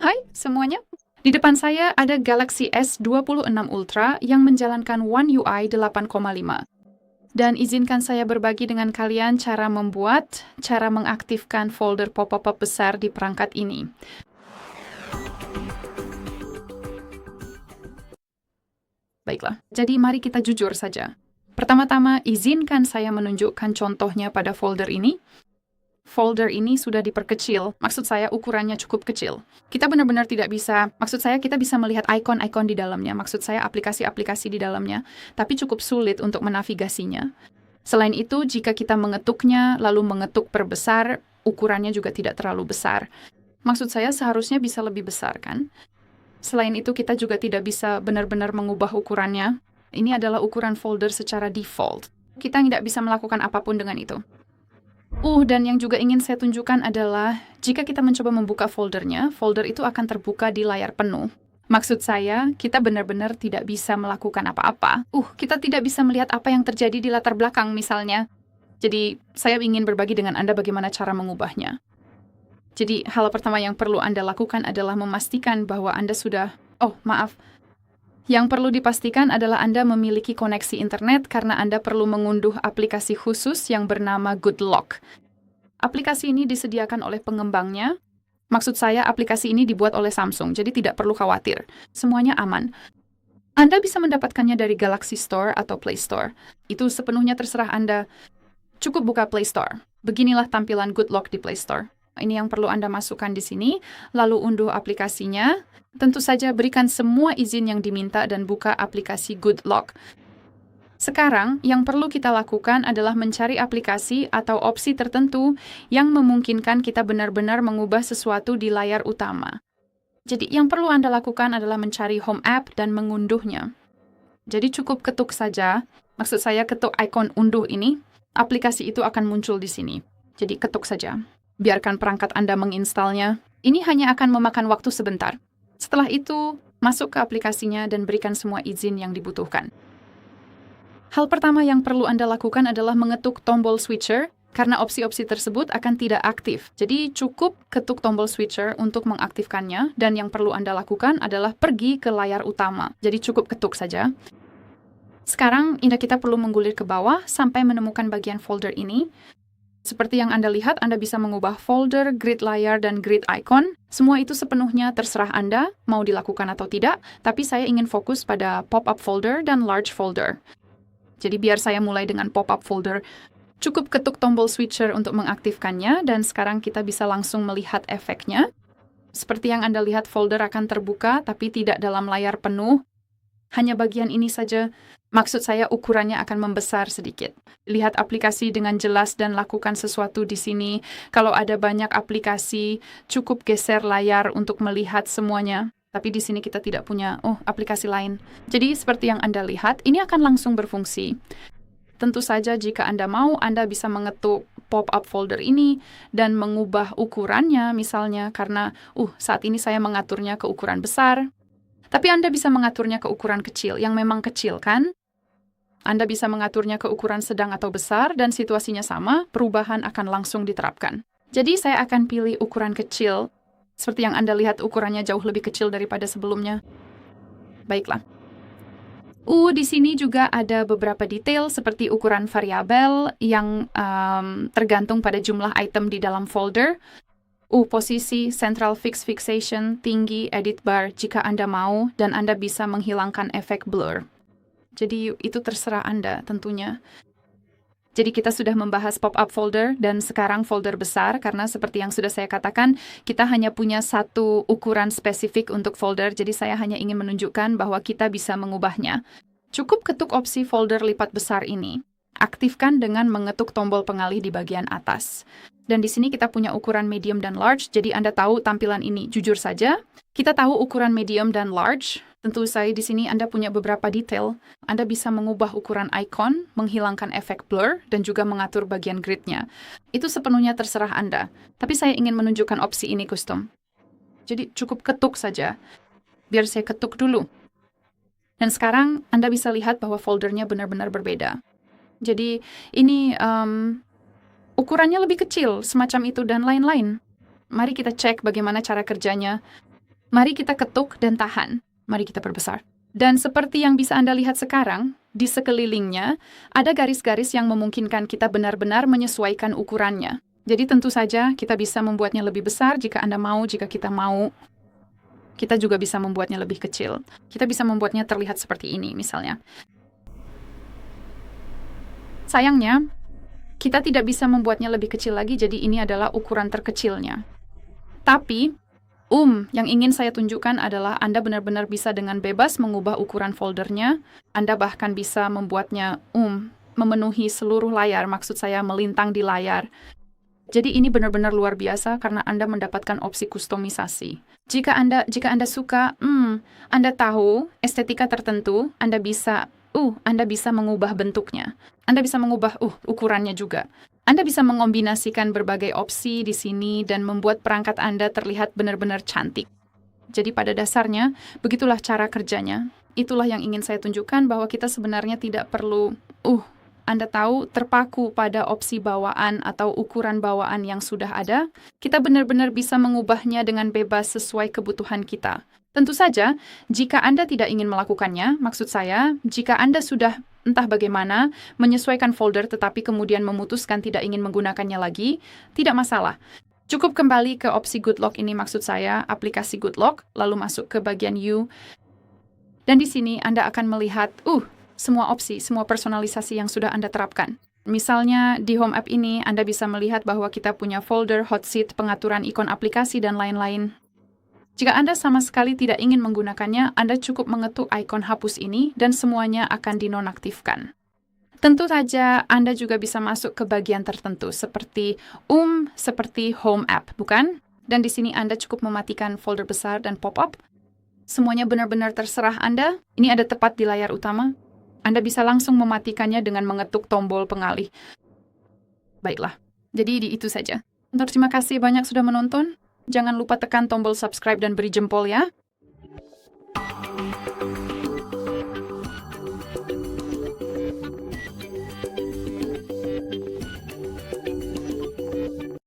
Hai semuanya. Di depan saya ada Galaxy S26 Ultra yang menjalankan One UI 8,5. Dan izinkan saya berbagi dengan kalian cara mengaktifkan folder pop-up besar di perangkat ini. Baiklah, jadi mari kita jujur saja. Pertama-tama, izinkan saya menunjukkan contohnya pada folder ini. Folder ini sudah diperkecil, maksud saya ukurannya cukup kecil. Kita benar-benar tidak bisa, maksud saya kita bisa melihat ikon-ikon di dalamnya, maksud saya aplikasi-aplikasi di dalamnya, tapi cukup sulit untuk menavigasinya. Selain itu, jika kita mengetuknya, lalu mengetuk perbesar, ukurannya juga tidak terlalu besar. Maksud saya seharusnya bisa lebih besar, kan? Selain itu, kita juga tidak bisa benar-benar mengubah ukurannya. Ini adalah ukuran folder secara default. Kita tidak bisa melakukan apapun dengan itu. Dan yang juga ingin saya tunjukkan adalah, jika kita mencoba membuka foldernya, folder itu akan terbuka di layar penuh. Maksud saya, kita benar-benar tidak bisa melakukan apa-apa. Kita tidak bisa melihat apa yang terjadi di latar belakang misalnya. Jadi, saya ingin berbagi dengan Anda bagaimana cara mengubahnya. Jadi, hal pertama yang perlu Anda lakukan adalah memastikan bahwa Anda sudah... Yang perlu dipastikan adalah Anda memiliki koneksi internet karena Anda perlu mengunduh aplikasi khusus yang bernama GoodLock. Aplikasi ini disediakan oleh pengembangnya. Maksud saya, aplikasi ini dibuat oleh Samsung, jadi tidak perlu khawatir. Semuanya aman. Anda bisa mendapatkannya dari Galaxy Store atau Play Store. Itu sepenuhnya terserah Anda. Cukup buka Play Store. Beginilah tampilan GoodLock di Play Store. Ini yang perlu Anda masukkan di sini, lalu unduh aplikasinya. Tentu saja berikan semua izin yang diminta dan buka aplikasi GoodLock. Sekarang, yang perlu kita lakukan adalah mencari aplikasi atau opsi tertentu yang memungkinkan kita benar-benar mengubah sesuatu di layar utama. Jadi, yang perlu Anda lakukan adalah mencari Home App dan mengunduhnya. Jadi, cukup ketuk saja. Maksud saya ketuk ikon unduh ini, aplikasi itu akan muncul di sini. Jadi, ketuk saja. Biarkan perangkat Anda menginstalnya. Ini hanya akan memakan waktu sebentar. Setelah itu, masuk ke aplikasinya dan berikan semua izin yang dibutuhkan. Hal pertama yang perlu Anda lakukan adalah mengetuk tombol switcher, karena opsi-opsi tersebut akan tidak aktif. Jadi cukup ketuk tombol switcher untuk mengaktifkannya, dan yang perlu Anda lakukan adalah pergi ke layar utama. Jadi cukup ketuk saja. Sekarang, kita perlu menggulir ke bawah sampai menemukan bagian folder ini. Seperti yang Anda lihat, Anda bisa mengubah folder, grid layar, dan grid icon. Semua itu sepenuhnya terserah Anda, mau dilakukan atau tidak, tapi saya ingin fokus pada pop-up folder dan large folder. Jadi biar saya mulai dengan pop-up folder. Cukup ketuk tombol switcher untuk mengaktifkannya, dan sekarang kita bisa langsung melihat efeknya. Seperti yang Anda lihat, folder akan terbuka, tapi tidak dalam layar penuh. Hanya bagian ini saja. Maksud saya ukurannya akan membesar sedikit. Lihat aplikasi dengan jelas dan lakukan sesuatu di sini. Kalau ada banyak aplikasi, cukup geser layar untuk melihat semuanya. Tapi di sini kita tidak punya, aplikasi lain. Jadi seperti yang Anda lihat, ini akan langsung berfungsi. Tentu saja jika Anda mau, Anda bisa mengetuk pop-up folder ini dan mengubah ukurannya misalnya karena, saat ini saya mengaturnya ke ukuran besar. Tapi Anda bisa mengaturnya ke ukuran kecil, yang memang kecil kan? Anda bisa mengaturnya ke ukuran sedang atau besar, dan situasinya sama, perubahan akan langsung diterapkan. Jadi saya akan pilih ukuran kecil, seperti yang Anda lihat ukurannya jauh lebih kecil daripada sebelumnya. Baiklah. Di sini juga ada beberapa detail seperti ukuran variabel yang tergantung pada jumlah item di dalam folder. Posisi, central fixation, tinggi, edit bar jika Anda mau, dan Anda bisa menghilangkan efek blur. Jadi itu terserah Anda tentunya. Jadi kita sudah membahas pop-up folder dan sekarang folder besar karena seperti yang sudah saya katakan, kita hanya punya satu ukuran spesifik untuk folder, jadi saya hanya ingin menunjukkan bahwa kita bisa mengubahnya. Cukup ketuk opsi folder lipat besar ini. Aktifkan dengan mengetuk tombol pengalih di bagian atas. Dan di sini kita punya ukuran medium dan large, jadi Anda tahu tampilan ini. Jujur saja, kita tahu ukuran medium dan large. Tentu saja di sini Anda punya beberapa detail. Anda bisa mengubah ukuran icon, menghilangkan efek blur, dan juga mengatur bagian gridnya. Itu sepenuhnya terserah Anda. Tapi saya ingin menunjukkan opsi ini custom. Jadi cukup ketuk saja. Biar saya ketuk dulu. Dan sekarang Anda bisa lihat bahwa foldernya benar-benar berbeda. Jadi ini ukurannya lebih kecil, semacam itu, dan lain-lain. Mari kita cek bagaimana cara kerjanya. Mari kita ketuk dan tahan. Mari kita perbesar. Dan seperti yang bisa Anda lihat sekarang, di sekelilingnya, ada garis-garis yang memungkinkan kita benar-benar menyesuaikan ukurannya. Jadi tentu saja kita bisa membuatnya lebih besar jika Anda mau, jika kita mau. Kita juga bisa membuatnya lebih kecil. Kita bisa membuatnya terlihat seperti ini, misalnya. Sayangnya, kita tidak bisa membuatnya lebih kecil lagi, jadi ini adalah ukuran terkecilnya. Tapi, yang ingin saya tunjukkan adalah Anda benar-benar bisa dengan bebas mengubah ukuran foldernya. Anda bahkan bisa membuatnya memenuhi seluruh layar, maksud saya melintang di layar. Jadi ini benar-benar luar biasa karena Anda mendapatkan opsi kustomisasi. Jika Anda suka, Anda tahu estetika tertentu, Anda bisa mengubah bentuknya. Anda bisa mengubah ukurannya juga. Anda bisa mengombinasikan berbagai opsi di sini dan membuat perangkat Anda terlihat benar-benar cantik. Jadi pada dasarnya, begitulah cara kerjanya. Itulah yang ingin saya tunjukkan bahwa kita sebenarnya tidak perlu, Anda tahu, terpaku pada opsi bawaan atau ukuran bawaan yang sudah ada. Kita benar-benar bisa mengubahnya dengan bebas sesuai kebutuhan kita. Tentu saja, jika Anda tidak ingin melakukannya, maksud saya, jika Anda sudah entah bagaimana menyesuaikan folder tetapi kemudian memutuskan tidak ingin menggunakannya lagi, tidak masalah. Cukup kembali ke opsi Good Lock ini, maksud saya, aplikasi Good Lock, lalu masuk ke bagian You. Dan di sini Anda akan melihat, semua opsi, semua personalisasi yang sudah Anda terapkan. Misalnya, di Home App ini, Anda bisa melihat bahwa kita punya folder, hot seat, pengaturan ikon aplikasi, dan lain-lain. Jika Anda sama sekali tidak ingin menggunakannya, Anda cukup mengetuk ikon hapus ini dan semuanya akan dinonaktifkan. Tentu saja Anda juga bisa masuk ke bagian tertentu seperti seperti Home App, bukan? Dan di sini Anda cukup mematikan folder besar dan pop-up. Semuanya benar-benar terserah Anda. Ini ada tepat di layar utama. Anda bisa langsung mematikannya dengan mengetuk tombol pengalih. Baiklah, jadi itu saja. Terima kasih banyak sudah menonton. Jangan lupa tekan tombol subscribe dan beri jempol ya.